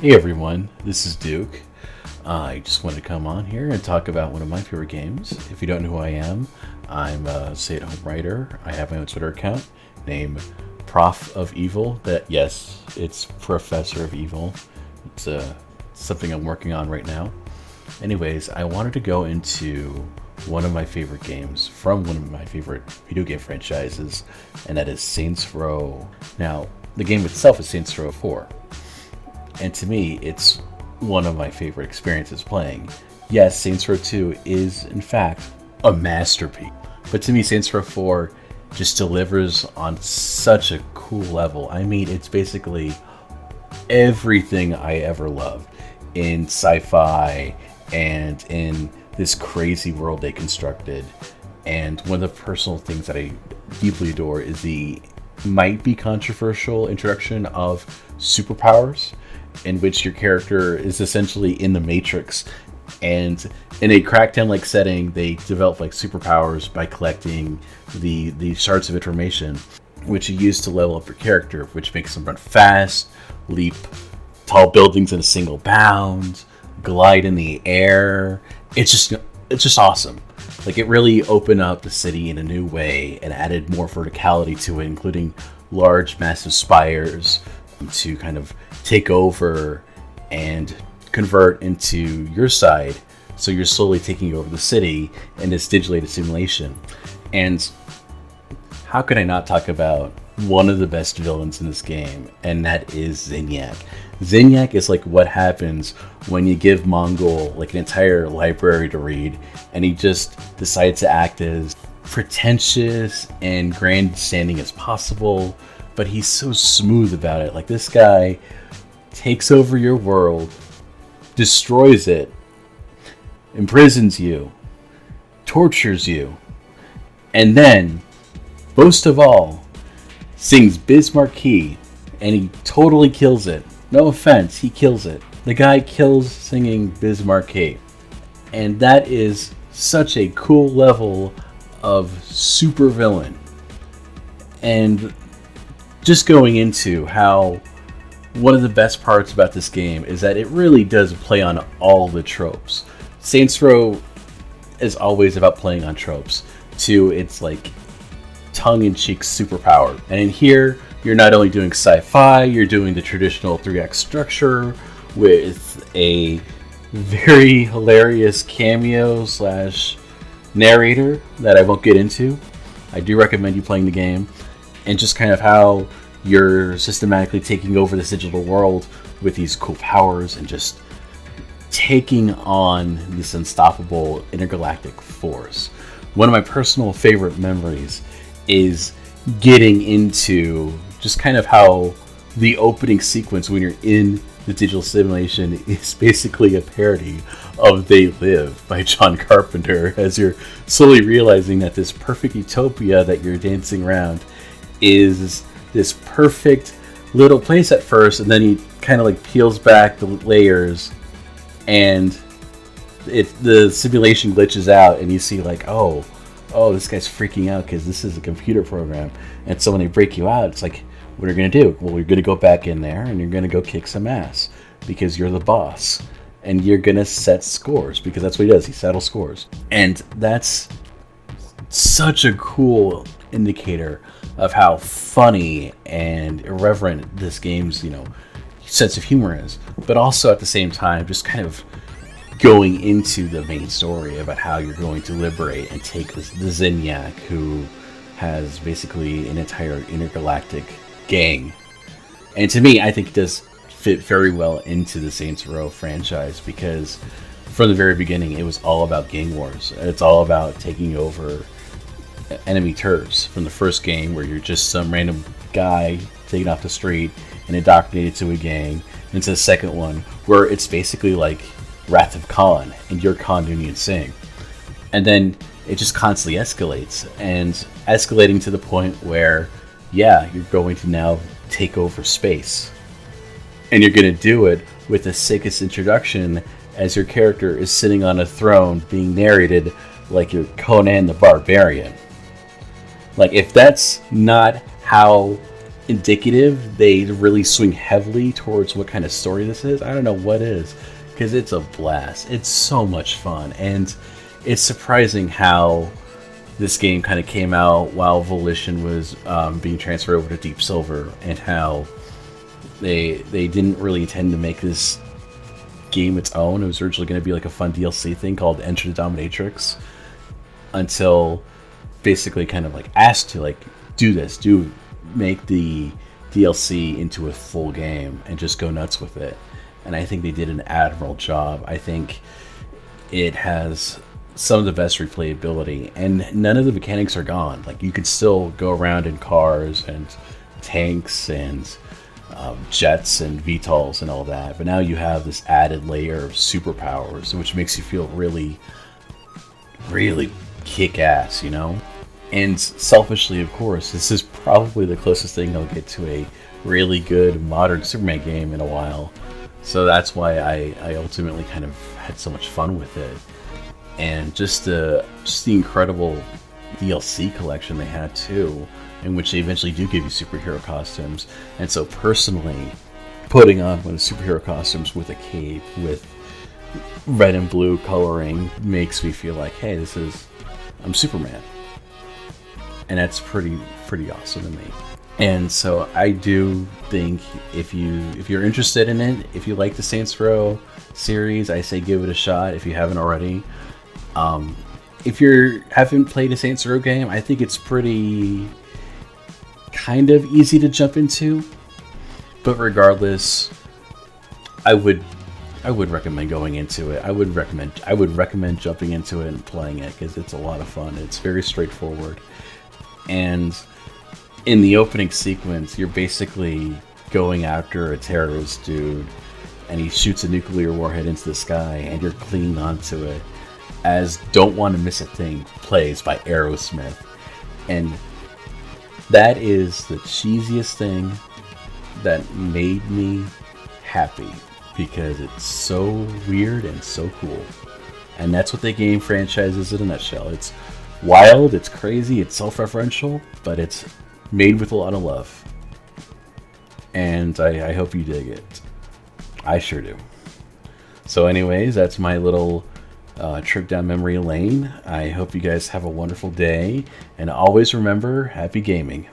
Hey everyone, this is Duke. I just wanted to come on here and talk about one of my favorite games. If you don't know who I am, I'm a stay-at-home writer. I have my own Twitter account named Prof of Evil. That yes, it's Professor of Evil. It's something I'm working on right now. Anyways, I wanted to go into one of my favorite games from one of my favorite video game franchises, and that is Saints Row. Now, the game itself is Saints Row 4. And to me, it's one of my favorite experiences playing. Yes, Saints Row 2 is, in fact, a masterpiece. But to me, Saints Row 4 just delivers on such a cool level. I mean, it's basically everything I ever loved in sci-fi and in this crazy world they constructed. And one of the personal things that I deeply adore is the might be controversial introduction of superpowers, in which your character is essentially in the Matrix, and in a Crackdown-like setting, they develop like superpowers by collecting the shards of information, which you use to level up your character, which makes them run fast, leap tall buildings in a single bound, glide in the air. It's just awesome. Like, it really opened up the city in a new way and added more verticality to it, including large, massive spires to kind of take over and convert into your side. So you're slowly taking over the city in this digitally simulation. And how could I not talk about one of the best villains in this game, and that is Zenyak. Zenyak is like what happens when you give Mongol like an entire library to read, and he just decides to act as pretentious and grandstanding as possible, but he's so smooth about it. Like, this guy takes over your world, destroys it, imprisons you, tortures you, and then, most of all, sings Biz Marquee, and he totally kills it. No offense, he kills it. The guy kills singing Biz Marquee. And that is such a cool level of super villain. And just going into how one of the best parts about this game is that it really does play on all the tropes. Saints Row is always about playing on tropes to its like tongue-in-cheek superpower. And in here, you're not only doing sci-fi, you're doing the traditional 3-act structure with a very hilarious cameo slash narrator that I won't get into. I do recommend you playing the game, and just kind of how you're systematically taking over this digital world with these cool powers and just taking on this unstoppable intergalactic force. One of my personal favorite memories is getting into just kind of how the opening sequence when you're in the digital simulation is basically a parody of They Live by John Carpenter, as you're slowly realizing that this perfect utopia that you're dancing around is this perfect little place at first, and then he kind of like peels back the layers, and the simulation glitches out, and you see like, oh, this guy's freaking out because this is a computer program. And so when they break you out, it's like, what are you going to do? Well, you're going to go back in there and you're going to go kick some ass because you're the boss. And you're going to set scores, because that's what he does. He settles scores. And that's such a cool indicator of how funny and irreverent this game's, sense of humor is. But also at the same time, just kind of going into the main story about how you're going to liberate and take the Zenyak, who has basically an entire intergalactic gang. And to me, I think it does fit very well into the Saints Row franchise, because from the very beginning, it was all about gang wars. It's all about taking over enemy turfs. From the first game, where you're just some random guy taken off the street and indoctrinated to a gang, into the second one, where it's basically like Wrath of Khan, and you're Khan Noonien Singh. And then it just constantly escalates, and escalating to the point where, yeah, you're going to now take over space. And you're going to do it with the sickest introduction, as your character is sitting on a throne being narrated like you're Conan the Barbarian. Like, if that's not how indicative. They really swing heavily towards what kind of story this is. I don't know what is, because it's a blast. It's so much fun, and it's surprising how this game kind of came out while Volition was being transferred over to Deep Silver, and how they didn't really intend to make this game its own. It was originally going to be like a fun DLC thing called Enter the Dominatrix, until basically kind of like asked to like make the DLC into a full game and just go nuts with it. And I think they did an admirable job. I think it has some of the best replayability, and none of the mechanics are gone. Like, you could still go around in cars and tanks and jets and VTOLs and all that, but now you have this added layer of superpowers, which makes you feel really, really kick-ass, you know? And selfishly, of course, this is probably the closest thing I'll get to a really good modern Superman game in a while. So that's why I ultimately kind of had so much fun with it. And just the incredible DLC collection they had too, in which they eventually do give you superhero costumes. And so personally, putting on one of the superhero costumes with a cape with red and blue coloring makes me feel like, hey, I'm Superman. And that's pretty awesome to me. And so I do think if you're interested in it, if you like the Saints Row series, I say give it a shot if you haven't already. If you haven't played a Saints Row game, I think it's pretty kind of easy to jump into. But regardless, I would recommend going into it. I would recommend jumping into it and playing it, because it's a lot of fun. It's very straightforward. And in the opening sequence, you're basically going after a terrorist dude, and he shoots a nuclear warhead into the sky, and you're clinging onto it, as Don't Want to Miss a Thing plays by Aerosmith. And that is the cheesiest thing that made me happy, because it's so weird and so cool. And that's what the game franchise is in a nutshell. It's wild, it's crazy, it's self-referential, but it's made with a lot of love. And I hope you dig it. I sure do. So anyways, that's my little trip down memory lane. I hope you guys have a wonderful day, and always remember, happy gaming.